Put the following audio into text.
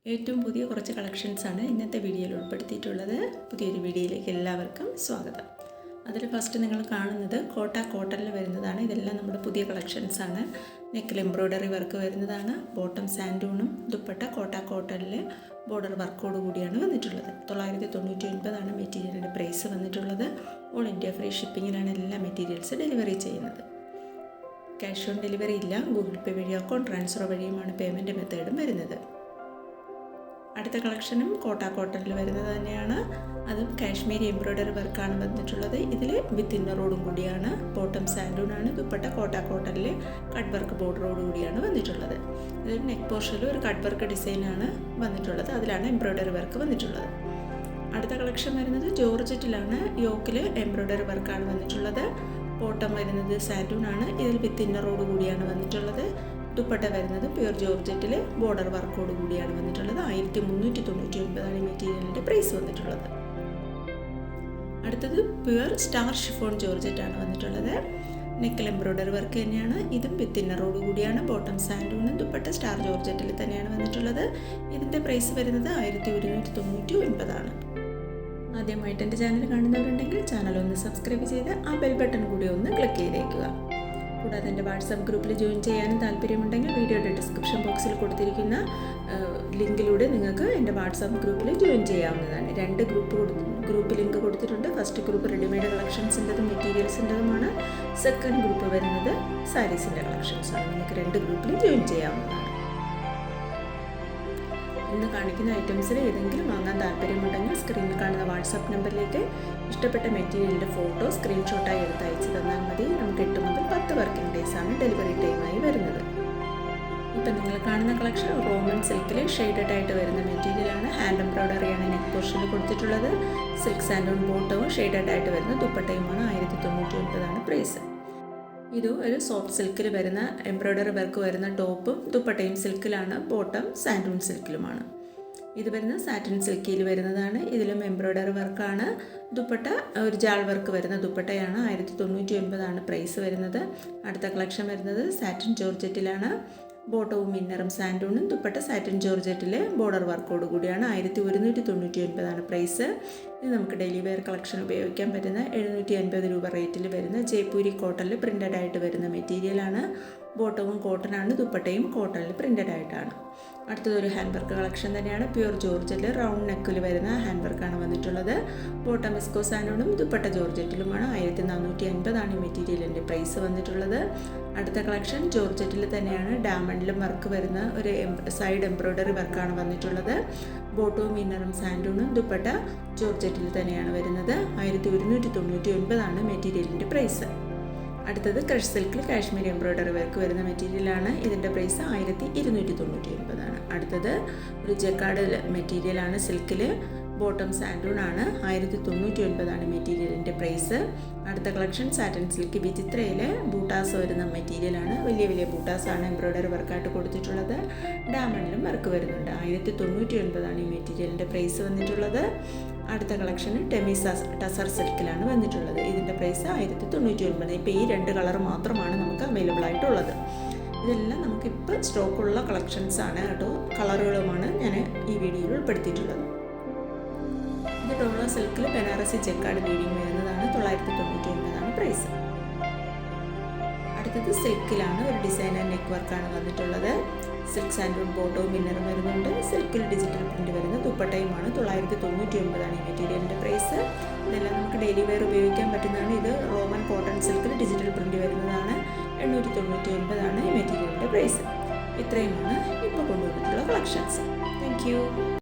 ഏറ്റവും പുതിയ കുറച്ച് കളക്ഷൻസാണ് ഇന്നത്തെ വീഡിയോയിൽ ഉൾപ്പെടുത്തിയിട്ടുള്ളത്. പുതിയൊരു വീഡിയോയിലേക്ക് എല്ലാവർക്കും സ്വാഗതം. അതിൽ ഫസ്റ്റ് നിങ്ങൾ കാണുന്നത് കോട്ടണിൽ വരുന്നതാണ്. ഇതെല്ലാം നമ്മുടെ പുതിയ കളക്ഷൻസാണ്. നെക്കിൽ എംബ്രോയ്ഡറി വർക്ക് വരുന്നതാണ്. ബോട്ടം സാൻഡൂണും ദുപ്പട്ട കോട്ടണിൽ ബോർഡർ വർക്കോട് കൂടിയാണ് വന്നിട്ടുള്ളത്. 999 മെറ്റീരിയലിൻ്റെ പ്രൈസ് വന്നിട്ടുള്ളത്. ഓൾ ഇന്ത്യ ഫ്രീ ഷിപ്പിങ്ങിലാണ് എല്ലാ മെറ്റീരിയൽസ് ഡെലിവറി ചെയ്യുന്നത്. ക്യാഷ് ഓൺ ഡെലിവറി ഇല്ല. ഗൂഗിൾ പേ വഴിയോ അക്കൗണ്ട് ട്രാൻസ്ഫർ വഴിയുമാണ് പേയ്മെൻറ്റ് മെത്തേഡും വരുന്നത്. അടുത്ത കളക്ഷനും കോട്ടണിൽ വരുന്നത് തന്നെയാണ്. അതും കാശ്മീരി എംബ്രോയ്ഡറി വർക്കാണ് വന്നിട്ടുള്ളത്. ഇതിൽ വിത്ത് ഇന്നറോടും കൂടിയാണ്. ബോട്ടം സാൻഡൂണാണ്. ദുപ്പട്ട കോട്ടണിൽ കട്ട് വർക്ക് ബോർഡറോട് കൂടിയാണ് വന്നിട്ടുള്ളത്. ഇതിൽ നെക്ക് പോർഷനിൽ ഒരു കട്ട് വർക്ക് ഡിസൈനാണ് വന്നിട്ടുള്ളത്. അതിലാണ് എംബ്രോയ്ഡറി വർക്ക് വന്നിട്ടുള്ളത്. അടുത്ത കളക്ഷൻ വരുന്നത് ജോർജറ്റിലാണ്. യോക്കിൽ എംബ്രോയ്ഡറി വർക്കാണ് വന്നിട്ടുള്ളത്. ബോട്ടം വരുന്നത് സാൻഡൂണാണ്. ഇതിൽ വിത്ത് ഇന്നറോട് കൂടിയാണ് വന്നിട്ടുള്ളത്. ദുപ്പട്ട വരുന്നത് പ്യുർ ജോർജറ്റിൽ ബോർഡർ വർക്കോട് കൂടിയാണ് വന്നിട്ടുള്ളത്. 1399 മെറ്റീരിയലിൻ്റെ പ്രൈസ് വന്നിട്ടുള്ളത്. അടുത്തത് പ്യുർ സ്റ്റാർ ഷിഫോൺ ജോർജറ്റാണ് വന്നിട്ടുള്ളത്. നെക്കിൽ എംബ്രോയ്ഡറി വർക്ക് തന്നെയാണ്. ഇതും വിത്ത് ഇന്നറോട് കൂടിയാണ്. ബോട്ടം സാൻഡൂണും ദുപ്പട്ട സ്റ്റാർ ജോർജറ്റിൽ തന്നെയാണ് വന്നിട്ടുള്ളത്. ഇതിൻ്റെ പ്രൈസ് വരുന്നത് 1199 ആദ്യമായിട്ട് എൻ്റെ ചാനൽ കാണുന്നവരുണ്ടെങ്കിൽ ചാനൽ ഒന്ന് സബ്സ്ക്രൈബ് ചെയ്ത് ആ ബെൽ ബട്ടൺ കൂടി ഒന്ന് ക്ലിക്ക് ചെയ്തേക്കുക. കൂടാതെ എൻ്റെ വാട്സാപ്പ് ഗ്രൂപ്പിൽ ജോയിൻ ചെയ്യാനും താല്പര്യമുണ്ടെങ്കിൽ വീഡിയോയുടെ ഡിസ്ക്രിപ്ഷൻ ബോക്സിൽ കൊടുത്തിരിക്കുന്ന ലിങ്കിലൂടെ നിങ്ങൾക്ക് എൻ്റെ വാട്സാപ്പ് ഗ്രൂപ്പിൽ ജോയിൻ ചെയ്യാവുന്നതാണ്. 2 ഗ്രൂപ്പ് ലിങ്ക് കൊടുത്തിട്ടുണ്ട്. ഫസ്റ്റ് ഗ്രൂപ്പ് റെഡിമെയ്ഡ് കളക്ഷൻസിൻ്റെതും മെറ്റീരിയൽസിൻ്റെതുമാണ്. സെക്കൻഡ് ഗ്രൂപ്പ് വരുന്നത് സാരീസിൻ്റെ കളക്ഷൻസാണ്. നിങ്ങൾക്ക് 2 ഗ്രൂപ്പിൽ ജോയിൻ ചെയ്യാവുന്നതാണ്. ഇന്ന് കാണിക്കുന്ന ഐറ്റംസിൽ ഏതെങ്കിലും വാങ്ങാൻ താല്പര്യമുണ്ടെങ്കിൽ സ്ക്രീനിൽ കാണുന്ന വാട്സാപ്പ് നമ്പറിലേക്ക് ഇഷ്ടപ്പെട്ട മെറ്റീരിയലിൻ്റെ ഫോട്ടോ സ്ക്രീൻഷോട്ടായി എടുത്ത് അയച്ചു തന്നാൽ മതി. നമുക്ക് 8 മുതൽ 10 വർക്കിംഗ് ഡേയ്സാണ് ഡെലിവറി ടൈമായി വരുന്നത്. ഇപ്പം നിങ്ങൾ കാണുന്ന കളക്ഷൻ റോമൻ സിൽക്കിൽ ഷെയ്ഡഡ് ആയിട്ട് വരുന്ന മെറ്റീരിയലാണ്. ഹാൻഡ് എംബ്രോയ്ഡറിയാണ് നെക്ക് പോർഷനിൽ കൊടുത്തിട്ടുള്ളത്. സിൽക്ക് സാൻഡൂൺ ബോട്ടവും ഷെയ്ഡഡ് ആയിട്ട് വരുന്ന ദുപ്പട്ടയുമാണ്. 1099 പ്രൈസ്. ഇത് ഒരു സോഫ്റ്റ് സിൽക്കിൽ വരുന്ന എംബ്രോയ്ഡറി വർക്ക് വരുന്ന ടോപ്പും ദുപ്പട്ടയും സിൽക്കിലാണ്. ബോട്ടം സാൻഡൂൺ സിൽക്കിലുമാണ്. ഇത് വരുന്ന സാറ്റിൻ സിൽക്കിൽ വരുന്നതാണ്. ഇതിലും എംബ്രോയ്ഡറി വർക്കാണ്. ദുപ്പട്ട ഒരു ജാൾ വർക്ക് വരുന്ന ദുപ്പട്ടയാണ്. 1099 പ്രൈസ് വരുന്നത്. അടുത്ത കളക്ഷൻ വരുന്നത് സാറ്റിൻ ജോർജറ്റിലാണ്. ബോട്ടവും ഇന്നറും സാൻഡൂണും ദുപ്പട്ട സാറ്റിൻ ജോർജറ്റിൽ ബോർഡർ വർക്കോട് കൂടിയാണ്. 1199 പ്രൈസ്. ഇത് നമുക്ക് ഡെയിലി വെയർ കളക്ഷൻ ഉപയോഗിക്കാൻ പറ്റുന്ന 750 രൂപ റേറ്റിൽ വരുന്ന ജയ്പൂരി കോട്ടണിൽ പ്രിൻ്റഡ് ആയിട്ട് വരുന്ന മെറ്റീരിയലാണ്. ബോട്ടവും കോട്ടനാണ്. ദുപ്പട്ടയും കോട്ടണിൽ പ്രിൻ്റഡ് ആയിട്ടാണ്. അടുത്തതൊരു ഹാൻഡ് വർക്ക് കളക്ഷൻ തന്നെയാണ്. പ്യുർ ജോർജറ്റിൽ റൗണ്ട് നെക്കിൽ വരുന്ന ഹാൻഡ് വർക്കാണ് വന്നിട്ടുള്ളത്. ബോട്ടം വിസ്കോ സാൻഡൂണും ദുപ്പട്ട ജോർജറ്റിലുമാണ്. 1450 മെറ്റീരിയലിൻ്റെ പ്രൈസ് വന്നിട്ടുള്ളത്. അടുത്ത കളക്ഷൻ ജോർജറ്റിൽ തന്നെയാണ്. ഡയമണ്ടിലും വർക്ക് വരുന്ന ഒരു സൈഡ് എംബ്രോയ്ഡറി വർക്കാണ് വന്നിട്ടുള്ളത്. ബോട്ടവും ഇന്നറും സാൻഡൂണും ദുപ്പട്ട ജോർജറ്റിൽ തന്നെയാണ് വരുന്നത്. 1199 മെറ്റീരിയലിൻ്റെ പ്രൈസ്. അടുത്തത് ക്രഷ് സിൽക്കിൽ കാശ്മീരി എംബ്രോയ്ഡറി വർക്ക് വരുന്ന മെറ്റീരിയലാണ്. ഇതിൻ്റെ പ്രൈസ് 1299. അടുത്തത് ഒരു ജക്കാർഡ് മെറ്റീരിയലാണ്. സിൽക്കിൽ ബോട്ടം സാൻഡൂണാണ്. 1099 മെറ്റീരിയലിൻ്റെ പ്രൈസ്. അടുത്ത കളക്ഷൻ സാറ്റൻ സിൽക്ക് വിചിത്രയിൽ ബൂട്ടാസ് വരുന്ന മെറ്റീരിയലാണ്. വലിയ ബൂട്ടാസാണ് എംബ്രോയ്ഡറി വർക്കായിട്ട് കൊടുത്തിട്ടുള്ളത്. ഡയമണ്ടിലും വർക്ക് വരുന്നുണ്ട്. 1099 ഈ മെറ്റീരിയലിൻ്റെ പ്രൈസ് വന്നിട്ടുള്ളത്. അടുത്ത കളക്ഷന് ടസർ സിൽക്കിലാണ് വന്നിട്ടുള്ളത്. ഇതിൻ്റെ പ്രൈസ് 1099. ഇപ്പോൾ ഈ 2 കളർ മാത്രമാണ് നമുക്ക് അവൈലബിൾ ആയിട്ടുള്ളത്. ഇതെല്ലാം നമുക്കിപ്പോൾ സ്റ്റോക്കുള്ള കളക്ഷൻസാണ് കേട്ടോ. കളറുകളുമാണ് ഞാൻ ഈ വീഡിയോയിൽ ഉൾപ്പെടുത്തിയിട്ടുള്ളത്. ഇത് ഡോള സിൽക്കിൽ ബനാറസി ജക്കാർഡ് വീവിംഗ് വരുന്നതാണ്. 999 പ്രൈസ്. അടുത്തത് സിൽക്കിലാണ്. ഒരു ഡിസൈനർ നെക്ക് വർക്കാണ് വന്നിട്ടുള്ളത്. സിൽക്ക് സാൻഡൂൺ ബോട്ടവും ഇന്നറും വരുന്നുണ്ട്. സിൽക്കിൽ ഡിജിറ്റൽ പ്രിൻ്റ് വരുന്ന ദുപ്പട്ടയുമാണ്. 999 ഈ മെറ്റീരിയലിൻ്റെ പ്രൈസ്. ഇതെല്ലാം നമുക്ക് ഡെയിലി വെയർ ഉപയോഗിക്കാൻ പറ്റുന്നതാണ്. ഇത് റോമൻ കോട്ടൺ സിൽക്കിൽ ഡിജിറ്റൽ പ്രിൻ്റ് വരുന്നതാണ്. 899 ഈ മെറ്റീരിയലിൻ്റെ പ്രൈസ്. ഇത്രയുമാണ് ഇപ്പോൾ കൊണ്ടുവന്നിട്ടുള്ള കളക്ഷൻസ്. Thank you.